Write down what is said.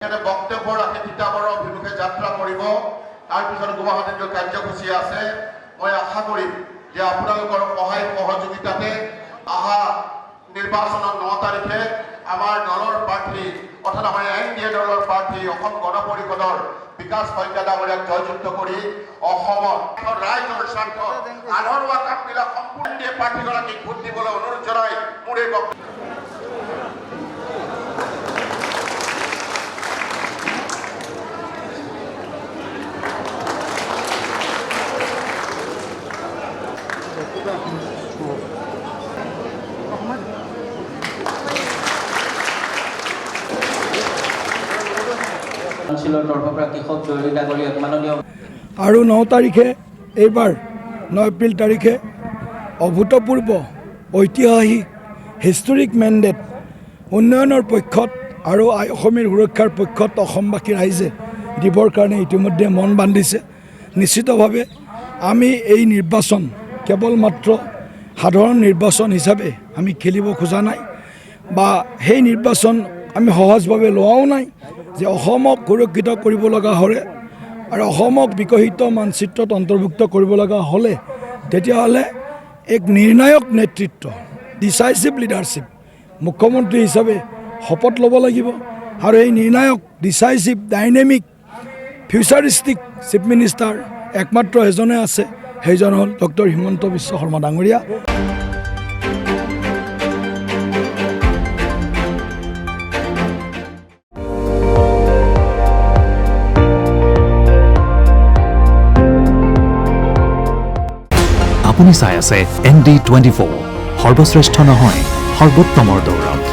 বক্তব্য ৰাখি তিতাবৰৰ অভিমুখে যাত্ৰা কৰিব। তাৰ পিছত গুৱাহাটীত কাৰ্যসূচী আছে। মই আশা কৰিম যে আপোনালোকৰ সহায় সহযোগিতাতে অহা নিৰ্বাচনৰ 9 তাৰিখে আমাৰ দলৰ প্ৰাৰ্থী অৰ্থাৎ আমাৰ এনডিএ দলৰ প্ৰাৰ্থী অসম গণ পৰিষদৰ বিকাশ শইকীয়া ডাঙৰীয়াক জয়যুক্ত কৰি অসমত ৰাইজৰ স্বাৰ্থ আধৰুৱা কামবিলাক সম্পূৰ্ণ প্ৰাৰ্থীগৰাকীক ভোট দিবলৈ অনুৰোধ জনাই মোৰ এই আৰু 9 তাৰিখে এইবাৰ 9 এপ্ৰিল তাৰিখে অভূতপূৰ্ব ঐতিহাসিক হিষ্টৰিক মেণ্ডেট উন্নয়নৰ পক্ষত আৰু অসমীৰ সুৰক্ষাৰ পক্ষত অসমবাসী ৰাইজে দিবৰ কাৰণে ইতিমধ্যে মন বান্ধিছে। নিশ্চিতভাৱে আমি এই নিৰ্বাচন কেৱল মাত্ৰ সাধাৰণ নিৰ্বাচন হিচাপে আমি খেলিব খোজা নাই বা সেই নিৰ্বাচন আমি সহজভাৱে লোৱাও নাই যে অসমক সুৰক্ষিত কৰিব লগা হ'লে আৰু অসমক বিকশিত মানচিত্ৰত অন্তৰ্ভুক্ত কৰিব লগা হ'লে তেতিয়াহ'লে এক নিৰ্ণায়ক নেতৃত্ব ডিচাইচিভ লিডাৰশ্বিপ মুখ্যমন্ত্ৰী হিচাপে শপত ল'ব লাগিব আৰু এই নিৰ্ণায়ক ডিচাইচিভ ডাইনেমিক ফিউচাৰিষ্টিক চিফ মিনিষ্টাৰ একমাত্ৰ এজনে আছে, সেইজন হ'ল ডক্টৰ হিমন্ত বিশ্ব শৰ্মা ডাঙৰীয়া। আপুনি চাই আছে ND24 সৰ্বশ্ৰেষ্ঠ নহয় সৰ্বোত্তমৰ দৌৰত।